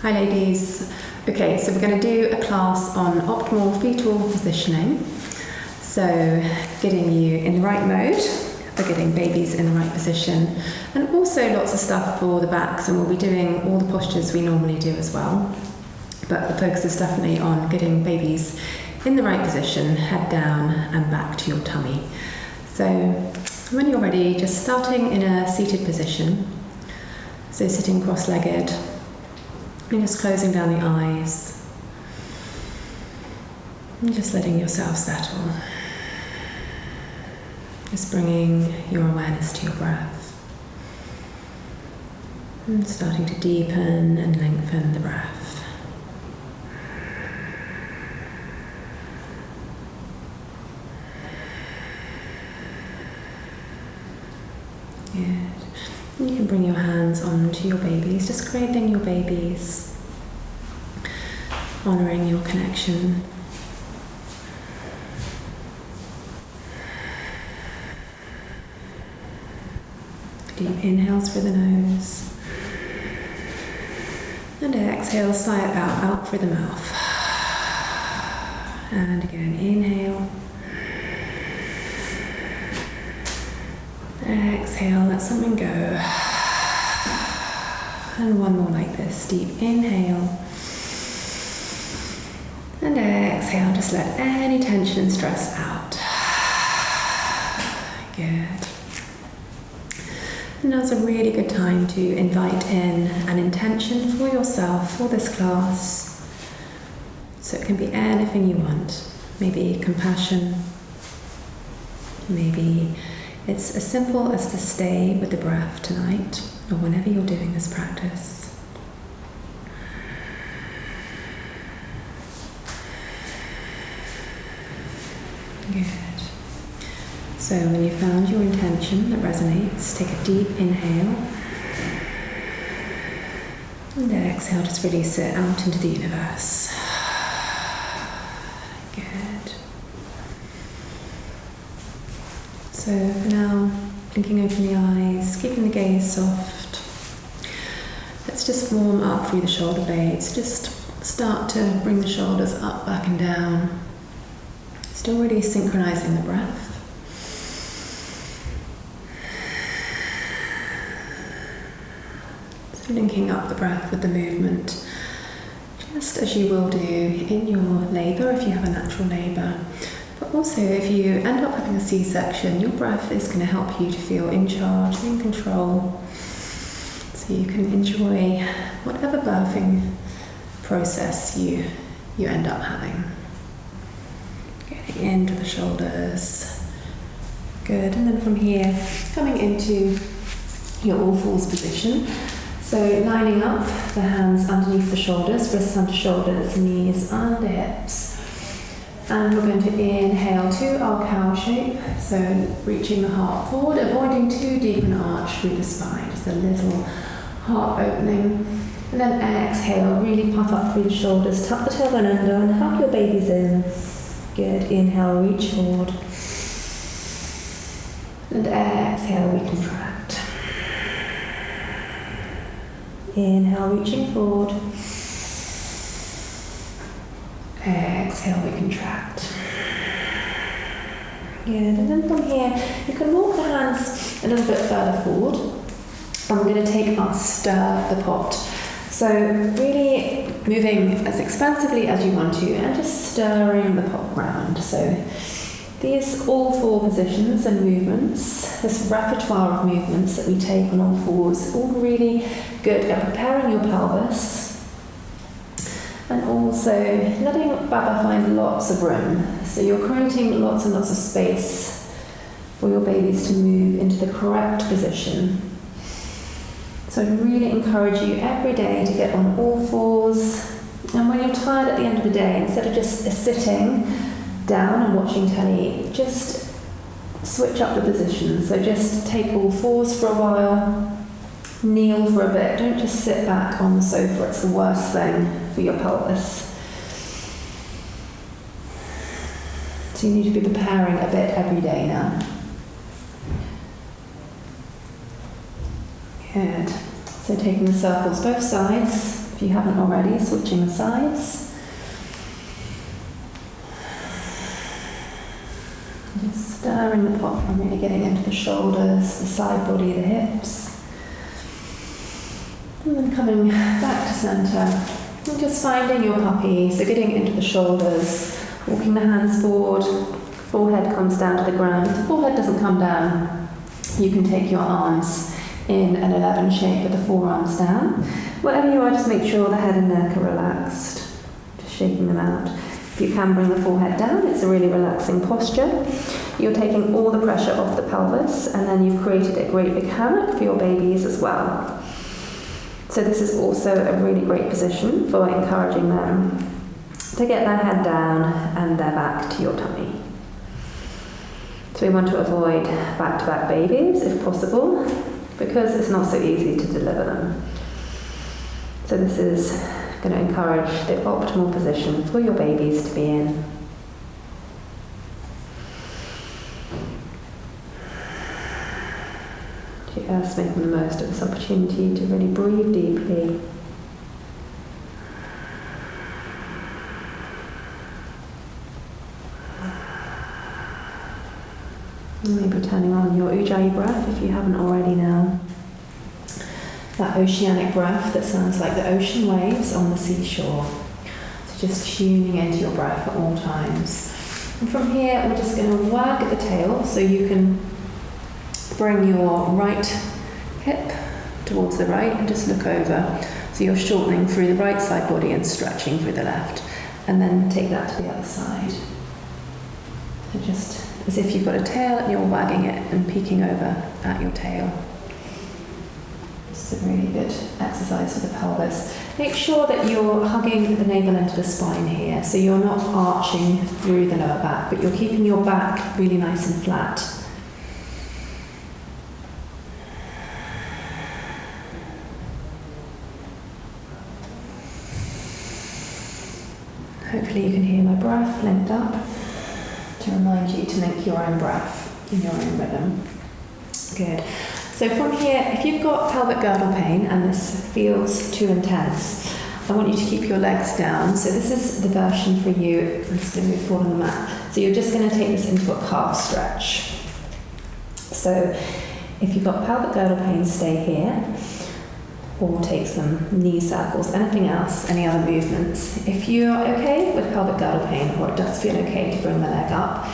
Hi ladies. Okay, so we're going to do a class on optimal fetal positioning. So getting you in the right mode for getting babies in the right position, and also lots of stuff for the backs, and we'll be doing all the postures we normally do as well. But the focus is definitely on getting babies in the right position, head down and back to your tummy. So when you're ready, just starting in a seated position. So sitting cross-legged, and just closing down the eyes, and just letting yourself settle. Just bringing your awareness to your breath, and starting to deepen and lengthen the breath. Good. You can bring your hands onto your babies, just cradling your babies, honouring your connection. Deep inhales through the nose, and exhale, sigh it out through the mouth. And again, inhale. Exhale, let something go. And one more like this. Deep inhale. And exhale, just let any tension and stress out. Good. And now's a really good time to invite in an intention for yourself for this class. So it can be anything you want. Maybe compassion. Maybe it's as simple as to stay with the breath tonight, or whenever you're doing this practice. Good. So when you've found your intention that resonates, take a deep inhale, and exhale, just release it out into the universe. Good. So for now, blinking open the eyes, keeping the gaze soft. Let's just warm up through the shoulder blades. Just start to bring the shoulders up, back and down. Still really synchronizing the breath. So linking up the breath with the movement, just as you will do in your labour if you have a natural labour. But also, if you end up having a C-section, your breath is going to help you to feel in charge, in control, so you can enjoy whatever birthing process you end up having. Getting into the shoulders. Good. And then from here, coming into your all fours position. So lining up the hands underneath the shoulders, wrists under shoulders, knees under hips. And we're going to inhale to our cow shape, so reaching the heart forward, avoiding too deep an arch through the spine, just a little heart opening. And then exhale, really puff up through the shoulders, tuck the tailbone under and hug your babies in. Good, inhale, reach forward. And exhale, we contract. Inhale, reaching forward. Exhale, we contract. Good, and then from here, you can walk the hands a little bit further forward. And we're going to take our stir the pot. So really moving as expansively as you want to, and just stirring the pot round. So these all four positions and movements, this repertoire of movements that we take on all fours, all really good at preparing your pelvis. And also letting Baba find lots of room. So you're creating lots and lots of space for your babies to move into the correct position. So I really encourage you every day to get on all fours. And when you're tired at the end of the day, instead of just sitting down and watching telly, just switch up the position. So just take all fours for a while. Kneel for a bit. Don't just sit back on the sofa. It's the worst thing for your pelvis. So you need to be preparing a bit every day now. Good. So taking the circles both sides. if you haven't already, switching the sides. Just stirring the pot and really getting into the shoulders, the side body, the hips. And then coming back to centre. And just finding your puppy, so getting into the shoulders, walking the hands forward, forehead comes down to the ground. If the forehead doesn't come down, you can take your arms in an 11 shape with the forearms down. Whatever you are, just make sure the head and neck are relaxed. Just shaking them out. If you can bring the forehead down, it's a really relaxing posture. You're taking all the pressure off the pelvis, and then you've created a great big hammock for your babies as well. So this is also a really great position for encouraging them to get their head down and their back to your tummy. So we want to avoid back-to-back babies if possible, because it's not so easy to deliver them. So this is going to encourage the optimal position for your babies to be in. Just making the most of this opportunity to really breathe deeply. Maybe turning on your Ujjayi breath if you haven't already now. That oceanic breath that sounds like the ocean waves on the seashore. So just tuning into your breath at all times. And from here, we're just going to work at the tail, so you can bring your right hip towards the right and just look over. So you're shortening through the right side body and stretching through the left. And then take that to the other side. So just as if you've got a tail and you're wagging it and peeking over at your tail. It's a really good exercise for the pelvis. Make sure that you're hugging the navel into the spine here, so you're not arching through the lower back, but you're keeping your back really nice and flat. Hopefully you can hear my breath linked up to remind you to link your own breath in your own rhythm. Good. So from here, if you've got pelvic girdle pain and this feels too intense, I want you to keep your legs down. So this is the version for you. I'm just going to move forward on the mat. So you're just going to take this into a calf stretch. So if you've got pelvic girdle pain, stay here. Or take some knee circles, anything else, any other movements. If you're okay with pelvic girdle pain, or it does feel okay to bring the leg up,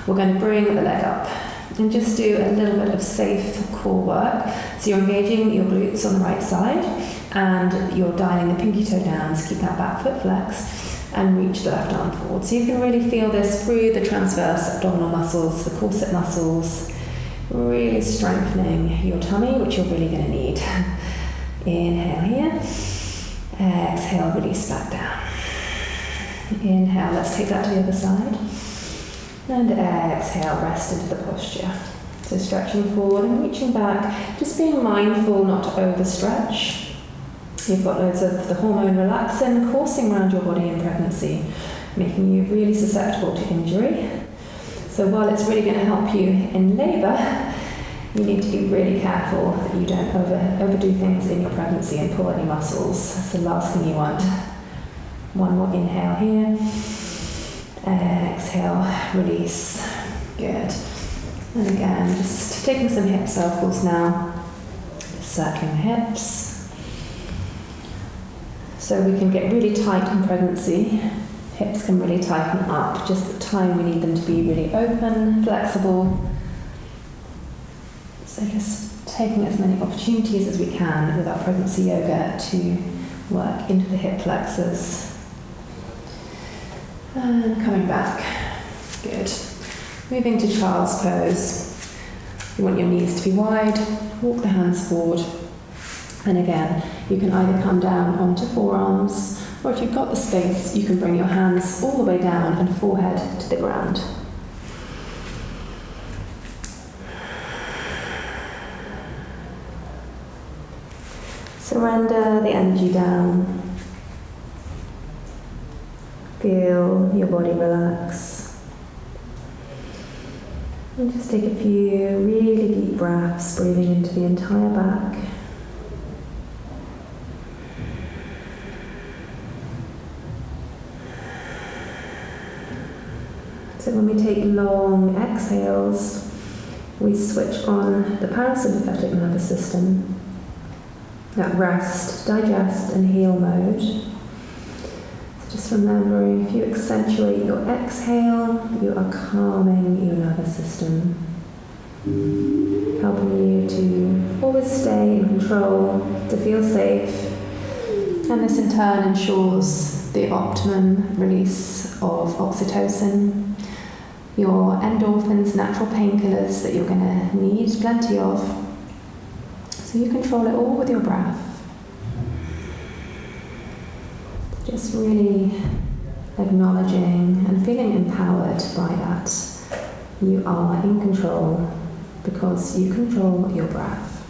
we're going to bring the leg up and just do a little bit of safe core work. So you're engaging your glutes on the right side and you're dialing the pinky toe down to keep that back foot flexed and reach the left arm forward. So you can really feel this through the transverse abdominal muscles, the corset muscles, really strengthening your tummy, which you're really going to need. Inhale here, exhale, release back down. Inhale, let's take that to the other side. And exhale, rest into the posture. So stretching forward and reaching back, just being mindful not to overstretch. You've got loads of the hormone relaxin coursing around your body in pregnancy, making you really susceptible to injury. So while it's really going to help you in labour, you need to be really careful that you don't overdo things in your pregnancy and pull any muscles. That's the last thing you want. One more inhale here. Exhale, release. Good. And again, just taking some hip circles now. Circling the hips. So we can get really tight in pregnancy. Hips can really tighten up. Just the time we need them to be really open, flexible. So just taking as many opportunities as we can with our pregnancy yoga to work into the hip flexors. And coming back. Good. Moving to child's pose. You want your knees to be wide, walk the hands forward. And again, you can either come down onto forearms, or if you've got the space, you can bring your hands all the way down and forehead to the ground. Surrender the energy down. Feel your body relax. And just take a few really deep breaths, breathing into the entire back. So when we take long exhales, we switch on the parasympathetic nervous system, that rest, digest and heal mode. So just remembering, if you accentuate your exhale, you are calming your nervous system, helping you to always stay in control, to feel safe. And this in turn ensures the optimum release of oxytocin, your endorphins, natural painkillers that you're going to need plenty of. So you control it all with your breath. Just really acknowledging and feeling empowered by that. You are in control because you control your breath.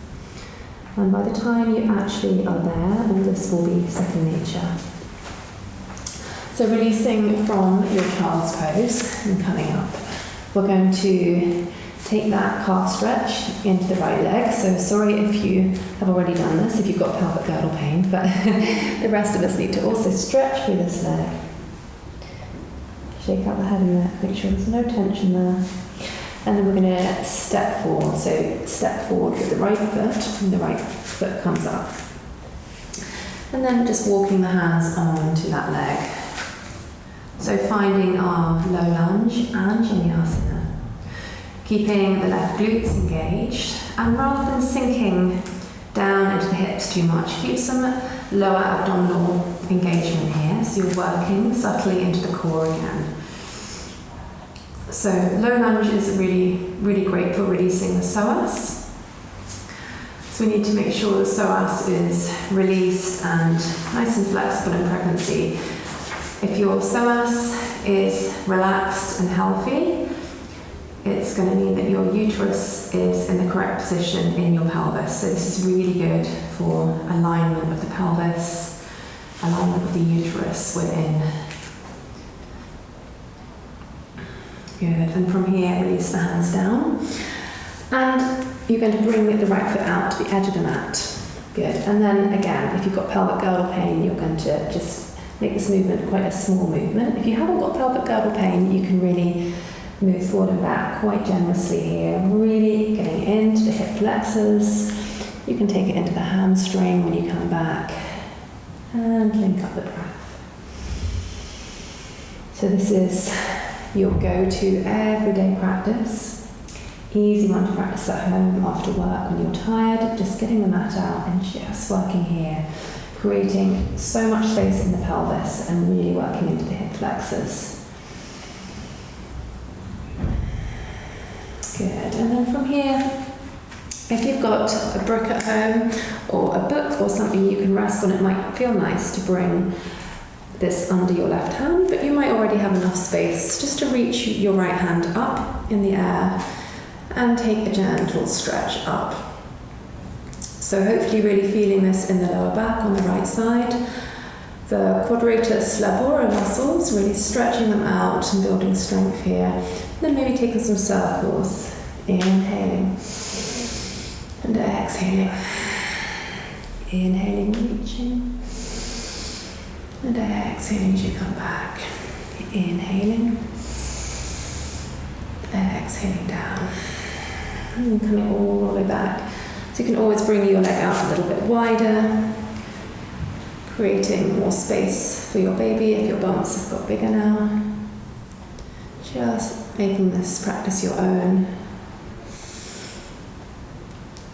And by the time you actually are there, all this will be second nature. So releasing from your child's pose and coming up, we're going to take that calf stretch into the right leg. So sorry if you have already done this, if you've got pelvic girdle pain, but the rest of us need to also stretch through this leg. Shake out the head and neck, make sure there's no tension there. And then we're going to step forward. So step forward with the right foot, and the right foot comes up. And then just walking the hands onto that leg. So finding our low lunge and Shaniyasana. Keeping the left glutes engaged, and rather than sinking down into the hips too much, keep some lower abdominal engagement here. So you're working subtly into the core again. So low lunge is really, really great for releasing the psoas. So we need to make sure the psoas is released and nice and flexible in pregnancy. If your psoas is relaxed and healthy, it's going to mean that your uterus is in the correct position in your pelvis. So this is really good for alignment of the pelvis, alignment of the uterus within. Good, and from here release the hands down. And you're going to bring the right foot out to the edge of the mat. Good, and then again, if you've got pelvic girdle pain, you're going to just make this movement quite a small movement. If you haven't got pelvic girdle pain, you can really move forward and back quite generously here, really getting into the hip flexors. You can take it into the hamstring when you come back, and link up the breath. So this is your go-to everyday practice. Easy one to practice at home after work when you're tired, just getting the mat out and just working here, creating so much space in the pelvis and really working into the hip flexors. Good, and then from here, if you've got a book at home or a book or something you can rest on, it might feel nice to bring this under your left hand, but you might already have enough space just to reach your right hand up in the air and take a gentle stretch up. So hopefully really feeling this in the lower back on the right side. The quadratus labora muscles, really stretching them out and building strength here. And then maybe taking some circles, inhaling and exhaling. Inhaling, reaching, and exhaling as you come back. Inhaling, exhaling down. And coming all the way back. So you can always bring your leg out a little bit wider, creating more space for your baby if your bumps have got bigger now. Just making this practice your own.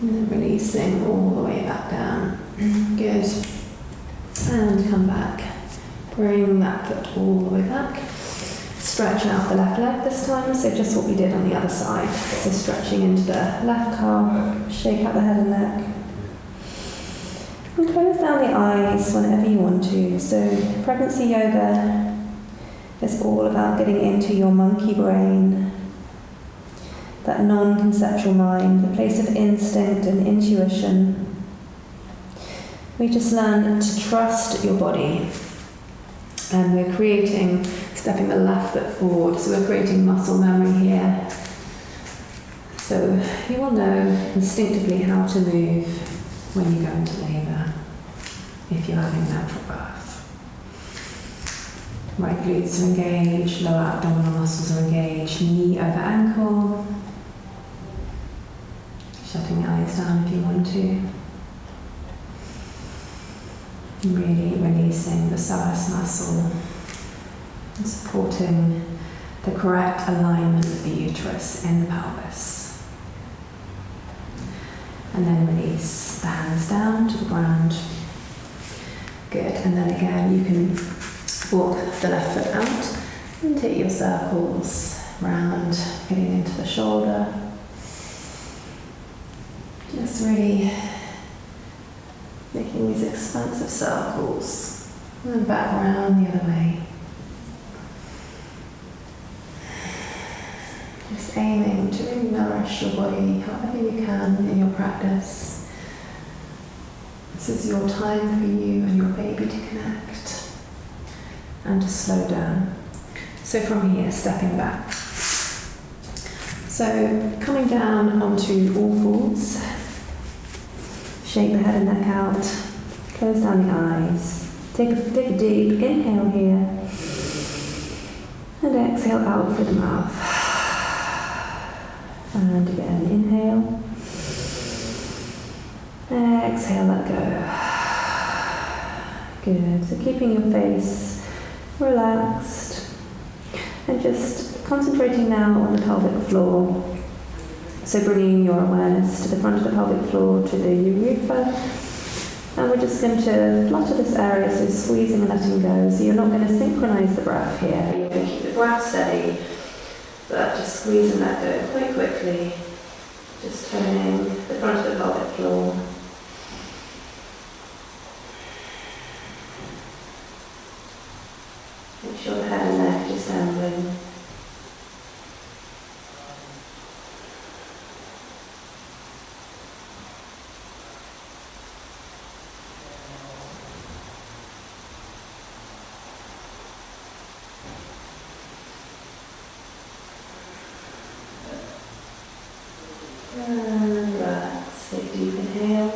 And then releasing all the way back down. Good. And come back. Bring that foot all the way back. Stretch out the left leg this time, so just what we did on the other side. So stretching into the left calf, shake out the head and neck. And close down the eyes whenever you want to. So pregnancy yoga is all about getting into your monkey brain, that non-conceptual mind, the place of instinct and intuition. We just learn to trust your body. And we're creating, stepping the left foot forward, so we're creating muscle memory here. So you will know instinctively how to move when you go into labour, if you're having natural birth. Right glutes are engaged, lower abdominal muscles are engaged, knee over ankle. Shutting the eyes down if you want to. And really releasing the psoas muscle and supporting the correct alignment of the uterus in the pelvis. And then release the hands down to the ground. Good, and then again you can walk the left foot out and take your circles round, getting into the shoulder. Just really making these expansive circles and then back around the other way. Just aiming to really nourish your body however you can in your practice. This is your time for you and your baby to connect and to slow down. So from here, stepping back. So coming down onto all fours. Shake the head and neck out. Close down the eyes. Take a deep inhale here. And exhale out through the mouth. And again, inhale. Exhale, let go. Good. So keeping your face relaxed. And just concentrating now on the pelvic floor. So bringing your awareness to the front of the pelvic floor, to the urethra. And we're just going to flutter this area, so squeezing and letting go. So you're not going to synchronize the breath here. You're going to keep the breath steady, but just squeeze and let go quite quickly. Just turning the front of the pelvic floor. Make sure the head and neck is dangling. And relax, take a deep inhale.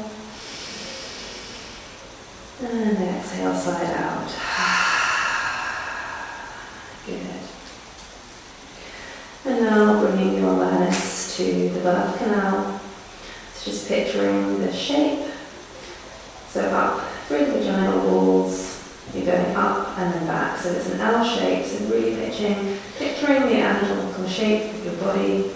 And exhale, side out. Good. And now bringing your awareness to the birth canal. So just picturing the shape. So up through the vaginal walls, you're going up and then back. So it's an L shape, so really picturing the anatomical shape of your body.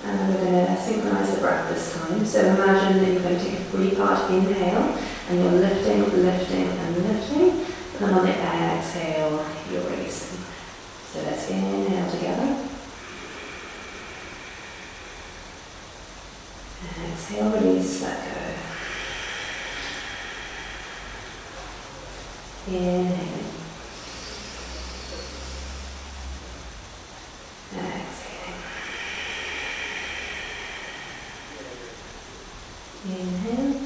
And we're going to synchronize the breath this time. So imagine that you're going to take a 3-part inhale and you're lifting, lifting and lifting. And then on the exhale, you're releasing. So let's inhale together. Exhale, release, let go. Inhale. Exhale. Inhale.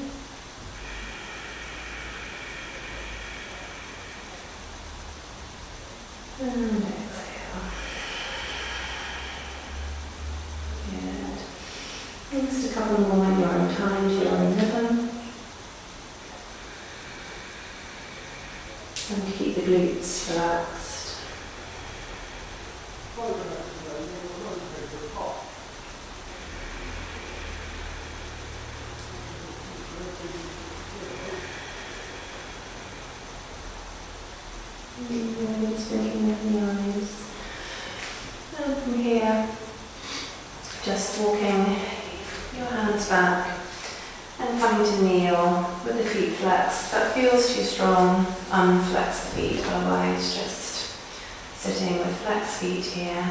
And exhale. Good. Just a couple more in your own time, to your own rhythm. And keep the glutes relaxed. Just blinking of the eyes. And from here, just walking your hands back and coming to kneel with the feet flexed. If that feels too strong, unflex the feet, otherwise just sitting with flexed feet here.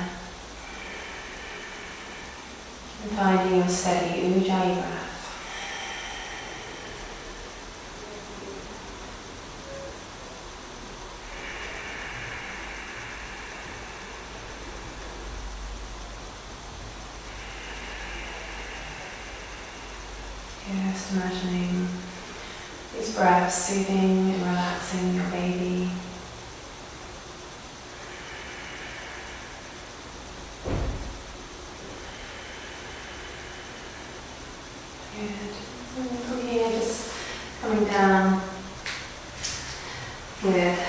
And finding your steady Ujjayi breath. Just imagining these breaths soothing and relaxing your baby. Good. And from here, just coming down with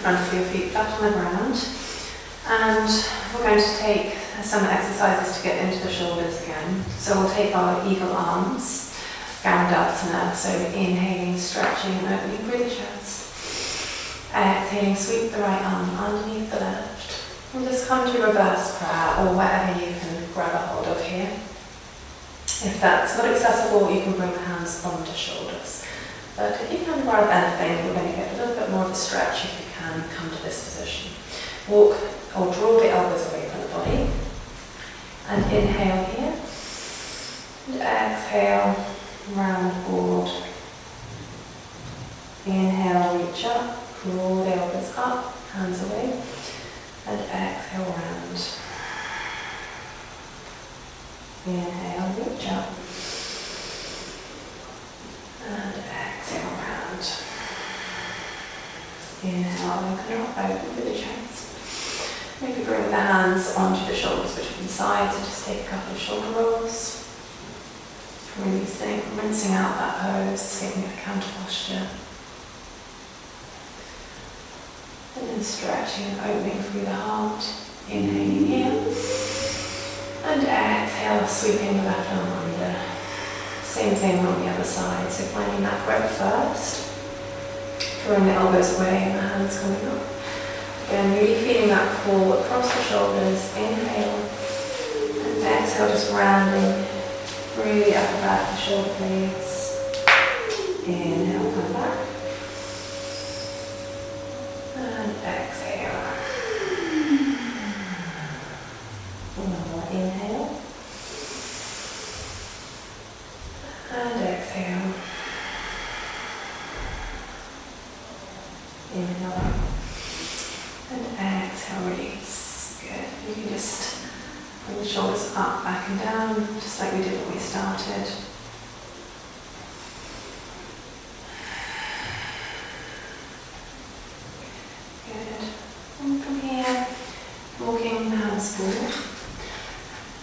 front of your feet flat on the ground. And we're going to take some exercises to get into the shoulders again. So we'll take our eagle arms, Garudasana, so inhaling, stretching and opening through the chest. Exhaling, sweep the right arm underneath the left. And just come to reverse prayer or whatever you can grab a hold of here. If that's not accessible, you can bring the hands onto shoulders. But if you can grab anything, you're going to get a little bit more of a stretch if you can come to this position. Walk or draw the elbows away from the body. And inhale here. And exhale, round forward. Inhale, reach up. Draw the elbows up, hands away. And exhale, round. Inhale, reach up. And exhale, round. Inhale, open up, open through the chest. Maybe bring the hands onto the shoulders between sides and just take a couple of shoulder rolls. Releasing, rinsing out that pose, taking a counter posture. And then stretching and opening through the heart. Inhaling here. And exhale, sweeping the left arm under. Same thing on the other side, so finding that breath first. Drawing the elbows away and the hands coming up. Again, really feeling that pull across the shoulders. Inhale. And exhale, just rounding through the upper back, the shoulder blades. Inhale, come back. And exhale. One more inhale. And exhale. Inhale. And exhale, release. Good. You can just bring the shoulders up, back and down, just like we did when we started. Good. And from here, walking the hands forward.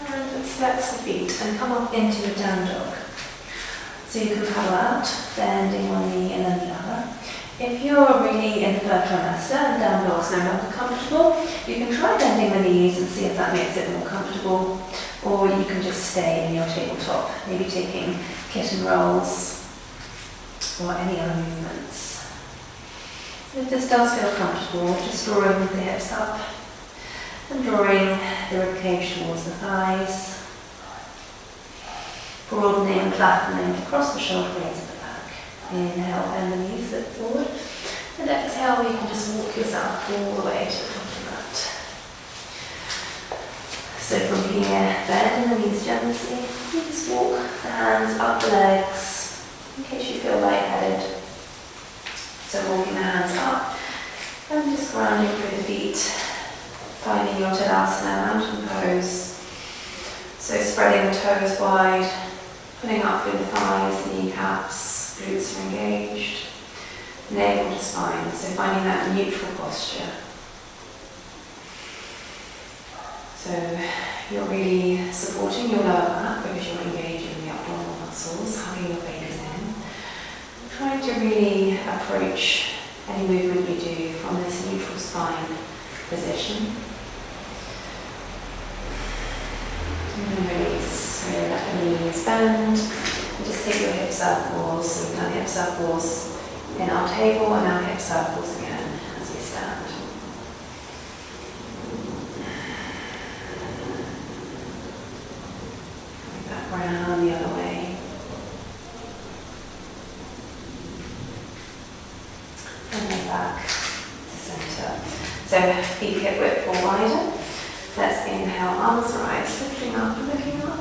And let's flex the feet and come up into a down dog. So you can paddle out, bending one knee and then the other. If you're really in the third trimester and down dog's no longer comfortable, you can try bending the knees and see if that makes it more comfortable. Or you can just stay in your tabletop, maybe taking kitten rolls or any other movements. If this does feel comfortable, just drawing the hips up and drawing the ribcage towards the thighs. Broadening and flattening across the shoulder blades at the back. Inhale, bend the knees, look forward. And exhale, you can just walk yourself all the way to the top of the mat. So from here, bend the knees generously. You just walk the hands up the legs, in case you feel lightheaded. So walking the hands up, and just grounding through the feet, finding your Tadasana, mountain pose. So spreading the toes wide, putting up through the thighs, kneecaps, glutes are engaged, navel to spine, so finding that neutral posture. So you're really supporting your lower back because you're engaging the abdominal muscles, hugging your face in. Trying to really approach any movement we do from this neutral spine position. And release. So let the knees bend. And just take your hip circles. So we've done hip circles in our table and now hip circles again as we stand. Coming back round the other way. And then back to centre. So feet hip width or wider. Let's inhale, arms rise, lifting up and looking up.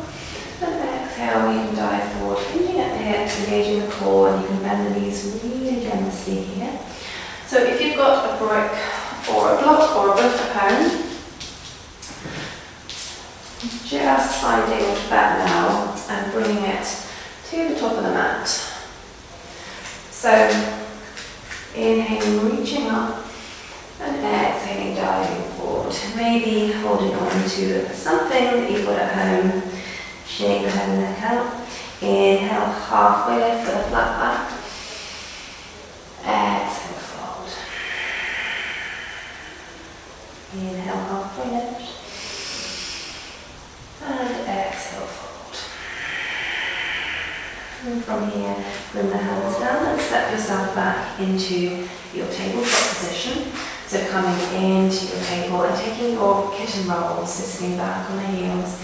And exhale, you can dive forward, hinging at the hips, engaging the core, and you can bend the knees really generously here. So if you've got a brick or a block or a book at home, just finding that now and bringing it to the top of the mat. So inhaling, reaching up, and exhaling, diving forward. Maybe holding on to something that you've got at home. Shake the head and neck out. Inhale, halfway lift with a flat back. Exhale, fold. from here, bring the hands down and step yourself back into your tabletop position. So coming into your table and taking your kitten roll, so sitting back on the heels.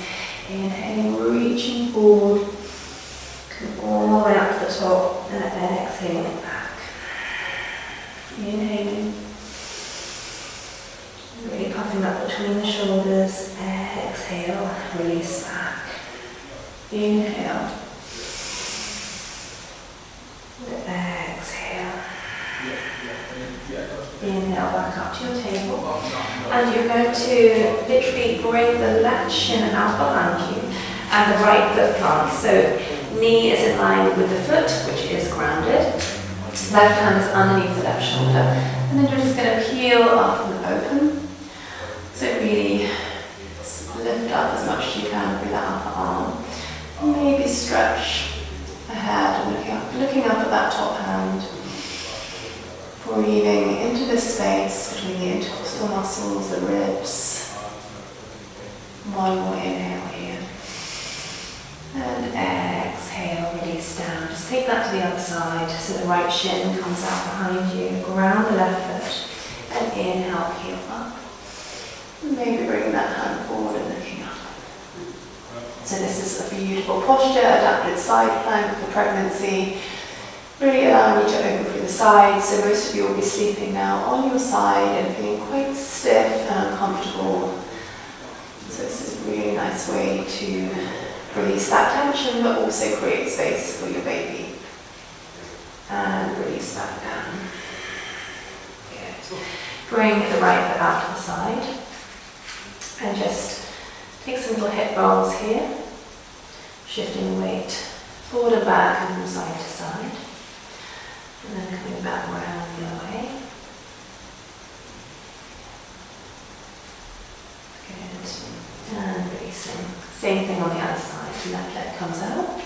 Inhaling, reaching forward, all the way up to the top, and exhaling back. Inhaling, really puffing up between the shoulders. Exhale, release back. Inhale. Exhale. Inhale back up to your table. And you're going to literally bring the left shin out behind you and the right foot plants. So knee is in line with the foot, which is grounded. Left hand is underneath the left shoulder. And then you're just going to peel up and open. So really lift up as much as you can with that upper arm. Maybe stretch ahead and looking up at that top hand. Breathing into the space between the intercostal muscles, the ribs. One more inhale here. And exhale, release down. Just take that to the other side so the right shin comes out behind you. Ground the left foot. And inhale, peel up. Maybe bring that hand forward and looking up. So this is a beautiful posture, adapted side plank for pregnancy. Really allowing you to open through the sides. So most of you will be sleeping now on your side and feeling quite stiff and uncomfortable. So this is a really nice way to release that tension, but also create space for your baby. And release that down. Good. Bring the right foot out to the side. And just take some little hip rolls here. Shifting weight forward and back and from side to side. And then coming back around the other way. Good. And releasing. Same thing on the other side. Left leg comes out.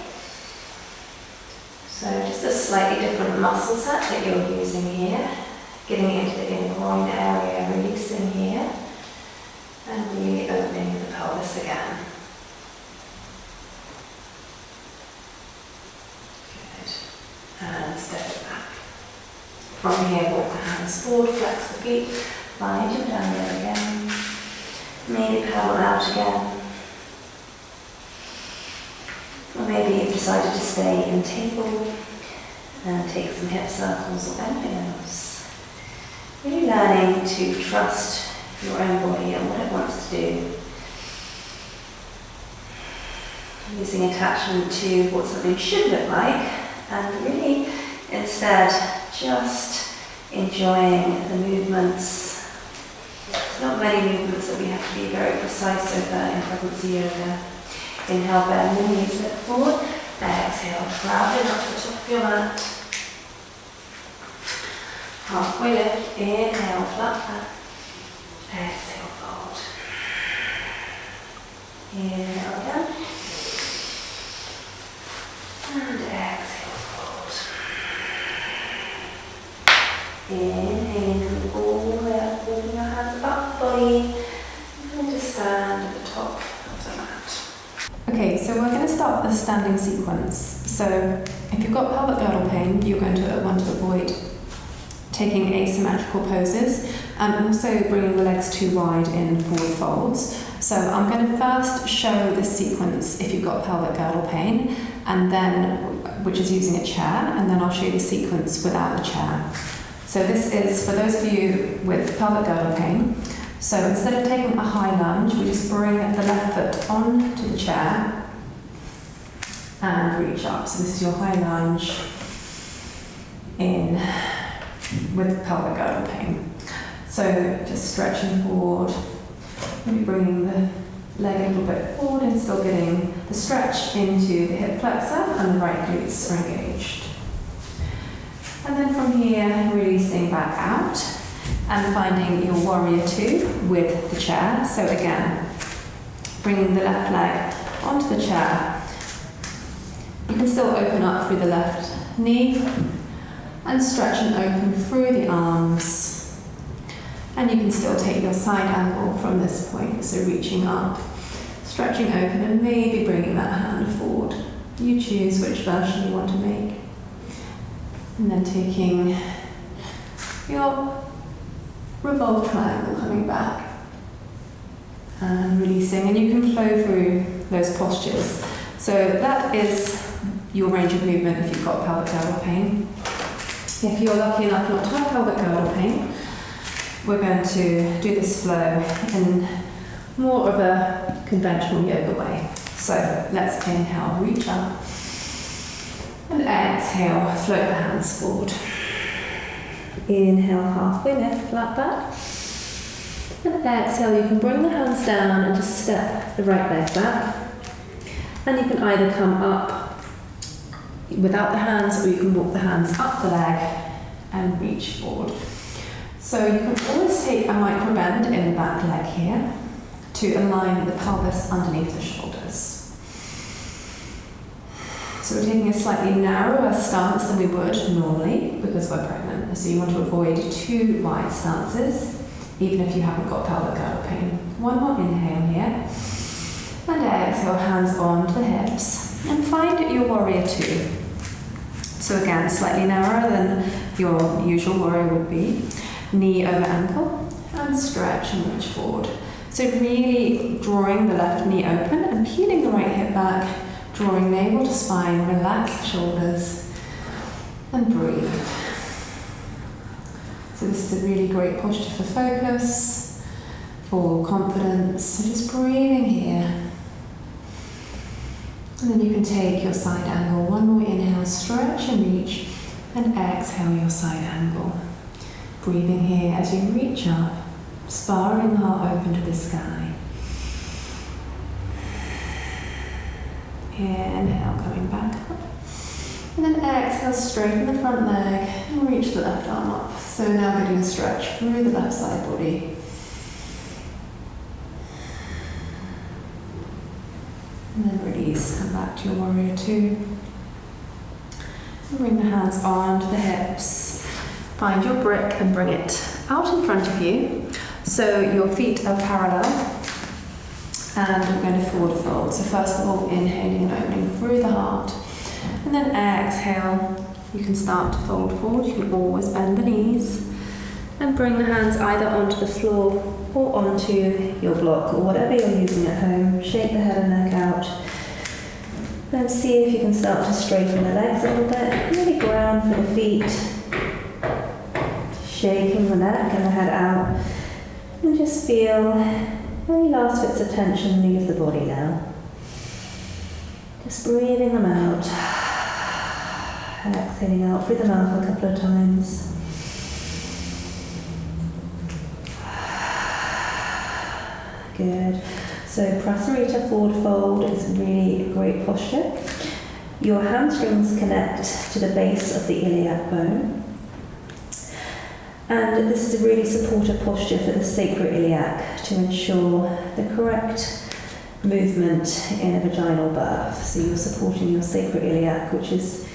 So just a slightly different muscle set that you're using here. Getting into the inner groin area, releasing here. And really opening the pelvis again. Good. And step it back. From here, walk the hands forward, flex the feet, find your down there again. Maybe pedal out again. Or maybe you've decided to stay in table and take some hip circles or anything else. Really learning to trust your own body and what it wants to do. Losing attachment to what something should look like and really instead just enjoying the movements. There's not many movements that we have to be very precise over in pregnancy yoga. Inhale, bend the knees, lift forward. Exhale, ground it up the top of your mat. Halfway lift, inhale, flat back. Exhale, fold. Inhale again. And exhale, fold. Inhale, all the way up, holding your hands above the body. And just stand at the top of the mat. Okay, so we're going to start the standing sequence. So if you've got pelvic girdle pain, you're going to want to avoid taking asymmetrical poses and also bringing the legs too wide in forward folds. So I'm going to first show this sequence if you've got pelvic girdle pain, and then, which is using a chair, and then I'll show you the sequence without the chair. So this is for those of you with pelvic girdle pain. So instead of taking a high lunge, we just bring the left foot onto the chair and reach up. So this is your high lunge in with pelvic girdle pain. So just stretching forward, maybe bringing the leg a little bit forward and still getting the stretch into the hip flexor and the right glutes are engaged. And then from here, releasing back out and finding your warrior two with the chair. So again, bringing the left leg onto the chair. You can still open up through the left knee and stretch and open through the arms. And you can still take your side angle from this point, so reaching up, stretching open and maybe bringing that hand forward You choose which version you want to make. And then taking your revolve triangle, coming back and releasing, and you can flow through those postures. So that is your range of movement if you've got pelvic girdle pain. If you're lucky enough not to have pelvic girdle pain, we're going to do this flow in more of a conventional yoga way. So let's inhale, reach up, and exhale, float the hands forward. Inhale, halfway lift, flat back. And exhale, you can bring the hands down and just step the right leg back. And you can either come up without the hands, or you can walk the hands up the leg and reach forward. So you can always take a micro bend in the back leg here to align the pelvis underneath the shoulders. So we're taking a slightly narrower stance than we would normally because we're pregnant. So you want to avoid too wide stances, even if you haven't got pelvic girdle pain. One more inhale here. And exhale, hands onto the hips. And find your warrior two. So again, slightly narrower than your usual warrior would be. Knee over ankle. And stretch and reach forward. So really drawing the left knee open and peeling the right hip back. Drawing navel to spine, relax the shoulders, and breathe. So this is a really great posture for focus, for confidence. So just breathing here. And then you can take your side angle. One more inhale, stretch and reach, and exhale your side angle. Breathing here as you reach up, spiraling the heart open to the sky. Inhale, coming back up. And then exhale, straighten the front leg and reach the left arm up. So now getting a stretch through the left side body. And then release, come back to your warrior two. And bring the hands onto the hips. Find your brick and bring it out in front of you. So your feet are parallel. And we're going to forward fold. So first of all, inhaling and opening through the heart. And then exhale, you can start to fold forward. You can always bend the knees. And bring the hands either onto the floor or onto your block or whatever you're using at home. Shake the head and neck out. Then see if you can start to straighten the legs a little bit. Really ground for the feet. Shaking the neck and the head out. And just feel any last bits of tension leave the body now. Just breathing them out. Exhaling out through the mouth a couple of times. Good. So Prasarita forward fold is really a great posture. Your hamstrings connect to the base of the iliac bone. And this is a really supportive posture for the sacroiliac to ensure the correct movement in a vaginal birth. So you're supporting your sacroiliac, which is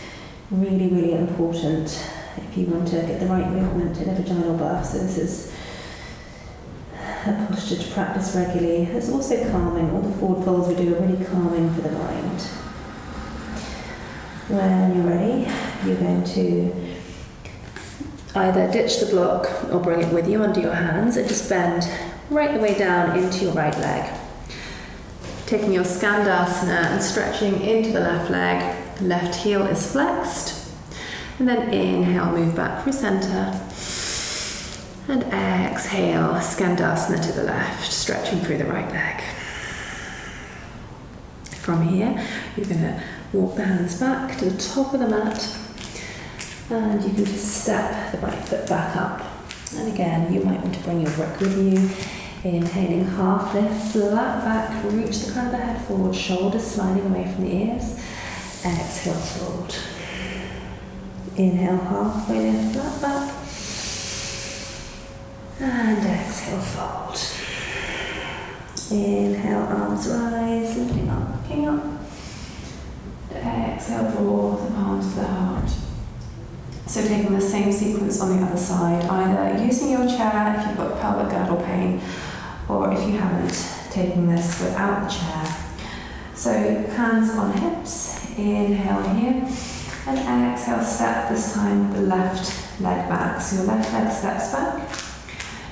really, really important if you want to get the right movement in a vaginal birth. So this is a posture to practice regularly. It's also calming. All the forward folds we do are really calming for the mind. When you're ready, you're going to either ditch the block or bring it with you under your hands and just bend right the way down into your right leg. Taking your Skandasana and stretching into the left leg. Left heel is flexed. And then inhale, move back through center. And exhale, Skandasana to the left, stretching through the right leg. From here, you're going to walk the hands back to the top of the mat. And you can just step the right foot back up. And again, you might want to bring your brick with you. Inhaling, half lift, flat back, reach the crown of the head forward, shoulders sliding away from the ears. Exhale, fold. Inhale, halfway lift, flat back. And exhale, fold. Inhale, arms rise, lifting up, looking up. Exhale, draw the palms to the heart. So taking the same sequence on the other side, either using your chair if you've got pelvic girdle pain, or if you haven't, taking this without the chair. So hands on hips, Inhale here. And exhale, step this time with the left leg back. So your left leg steps back.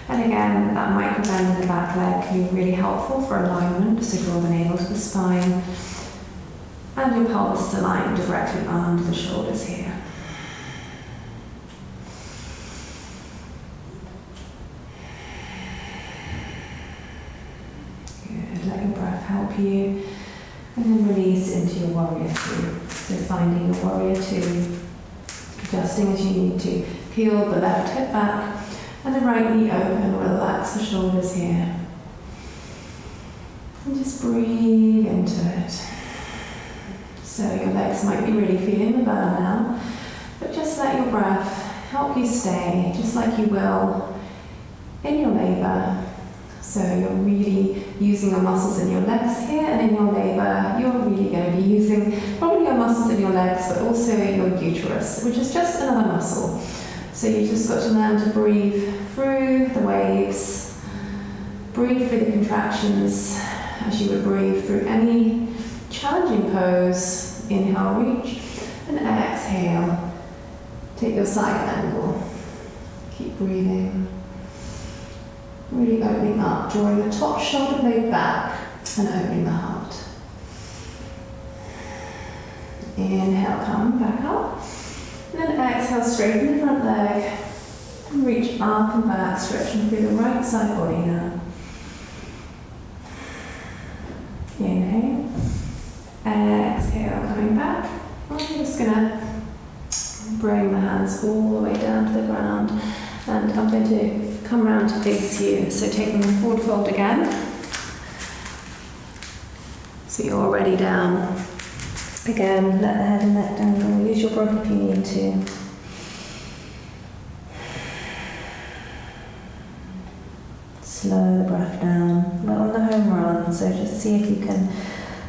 And again, that micro bend in the back leg can be really helpful for alignment. So draw the navel to the spine. And your pelvis is aligned directly under the shoulders here. Good, let your breath help you. And then release into your warrior two. So finding your warrior two, adjusting as you need to. Peel the left hip back and the right knee open. Relax the shoulders here. And just breathe into it. So your legs might be really feeling the burn now, but just let your breath help you stay, just like you will in your labour. So you're really using your muscles in your legs here, and in your labour, you're really going to be using probably your muscles in your legs, but also your uterus, which is just another muscle. So you just got to learn to breathe through the waves, breathe through the contractions as you would breathe through any challenging pose. Inhale, reach, and exhale. Take your side angle. Keep breathing. Really opening up, drawing the top shoulder blade back and opening the heart. Inhale, come back up. And then exhale, straighten the front leg. And reach up and back, stretching through the right side body now. Inhale. Exhale, coming back. I'm just going to bring the hands all the way down to the ground. And I'm going to come round to face you. So taking the forward fold again. So you're already down. Again, let the head and neck down. Use your breath if you need to. Slow the breath down. We're on the home run, so just see if you can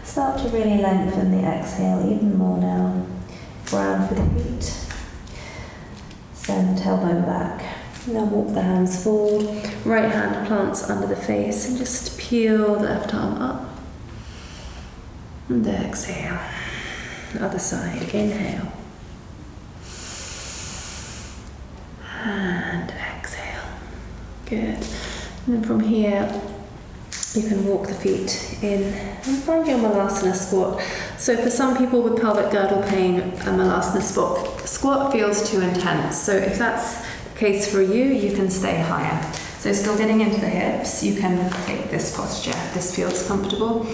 start to really lengthen the exhale even more now. Ground for the feet. Send tailbone back. Now walk the hands forward. Right hand plants under the face and just peel the left arm up. And exhale. Other side. Inhale. And exhale. Good. And then from here, you can walk the feet in and find your Malasana squat. So for some people with pelvic girdle pain, a Malasana squat feels too intense. So if that's the case for you, you can stay higher. So still getting into the hips, you can take this posture. If this feels comfortable,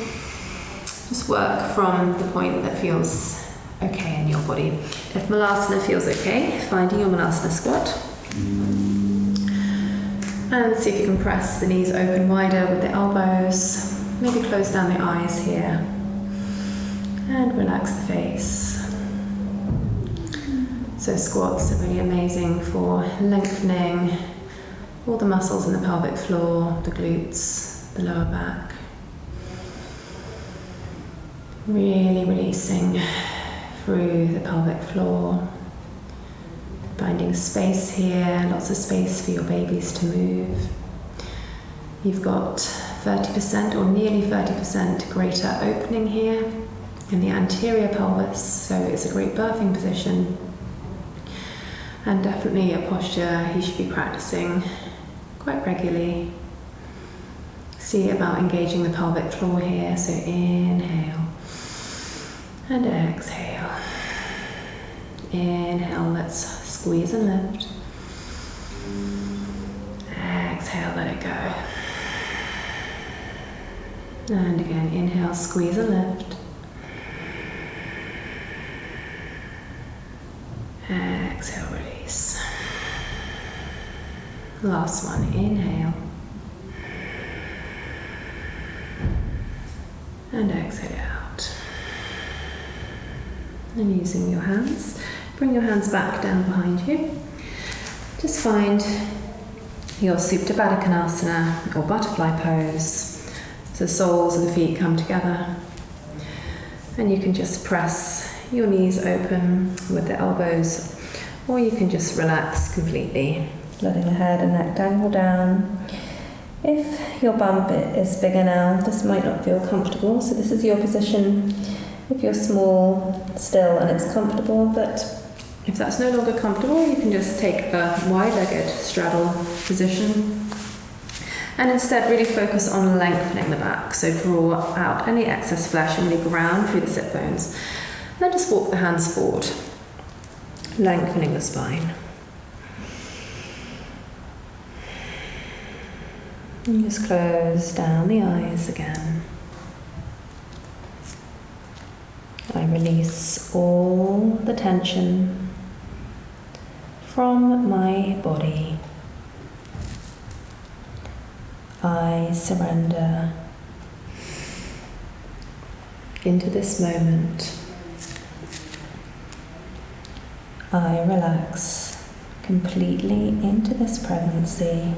just work from the point that feels okay in your body. If Malasana feels okay, finding your Malasana squat. And see if you can press the knees open wider with the elbows. Maybe close down the eyes here. And relax the face. So squats are really amazing for lengthening all the muscles in the pelvic floor, the glutes, the lower back. Really releasing through the pelvic floor. Finding space here, lots of space for your babies to move. You've got 30% or nearly 30% greater opening here in the anterior pelvis, so it's a great birthing position. And definitely a posture you should be practicing quite regularly. See about engaging the pelvic floor here, so inhale and exhale. Inhale, let's squeeze and lift. Exhale, let it go. And again, inhale, squeeze and lift. Exhale, release. Last one, inhale. And exhale out. And using your hands, bring your hands back down behind you. Just find your Supta Baddha Konasana or butterfly pose. So the soles of the feet come together. And you can just press your knees open with the elbows, or you can just relax completely, letting the head and neck dangle down. If your bum bit is bigger now, this might not feel comfortable, so this is your position if you're small still and it's comfortable, but if that's no longer comfortable, you can just take a wide-legged straddle position and instead really focus on lengthening the back. So draw out any excess flesh and really ground through the sit bones. And then just walk the hands forward, lengthening the spine. And just close down the eyes again. I release all the tension from my body. I surrender into this moment. I relax completely into this pregnancy.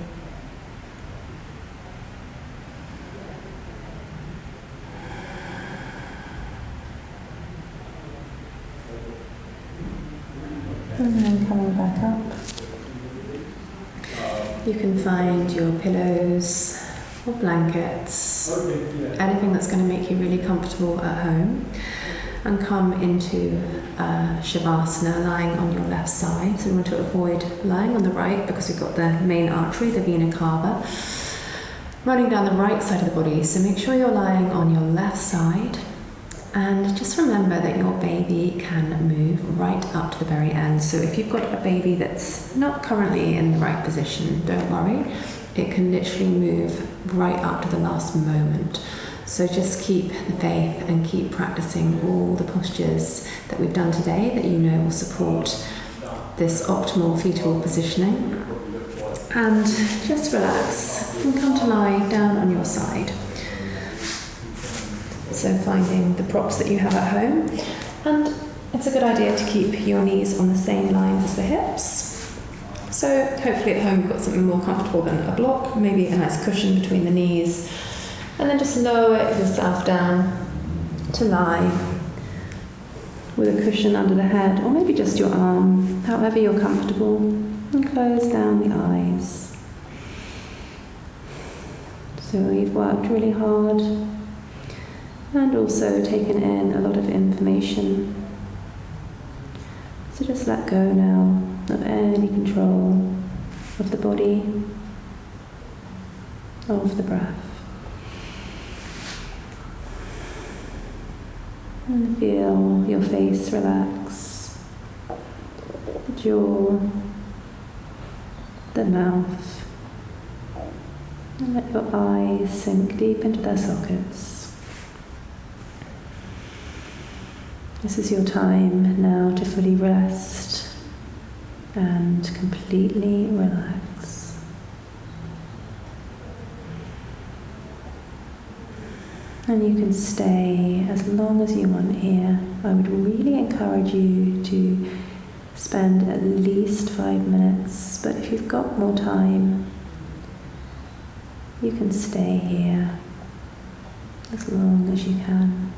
And then coming back up, you can find your pillows or blankets, anything that's going to make you really comfortable at home, and come into Shavasana, lying on your left side. So we want to avoid lying on the right because we've got the main artery, the vena cava, running down the right side of the body. So make sure you're lying on your left side. And just remember that your baby can move right up to the very end. So if you've got a baby that's not currently in the right position, don't worry. It can literally move right up to the last moment. So just keep the faith and keep practicing all the postures that we've done today that you know will support this optimal fetal positioning. And just relax and come to lie down on your side. So finding the props that you have at home, and it's a good idea to keep your knees on the same line as the hips. So hopefully at home you've got something more comfortable than a block, maybe a nice cushion between the knees, and then just lower yourself down to lie with a cushion under the head, or maybe just your arm, however you're comfortable, and close down the eyes. So you've worked really hard and also taken in a lot of information. So just let go now of any control of the body, of the breath. And feel your face relax, the jaw, the mouth, and let your eyes sink deep into their sockets. This is your time now to fully rest and completely relax. And you can stay as long as you want here. I would really encourage you to spend at least 5 minutes, but if you've got more time, you can stay here as long as you can.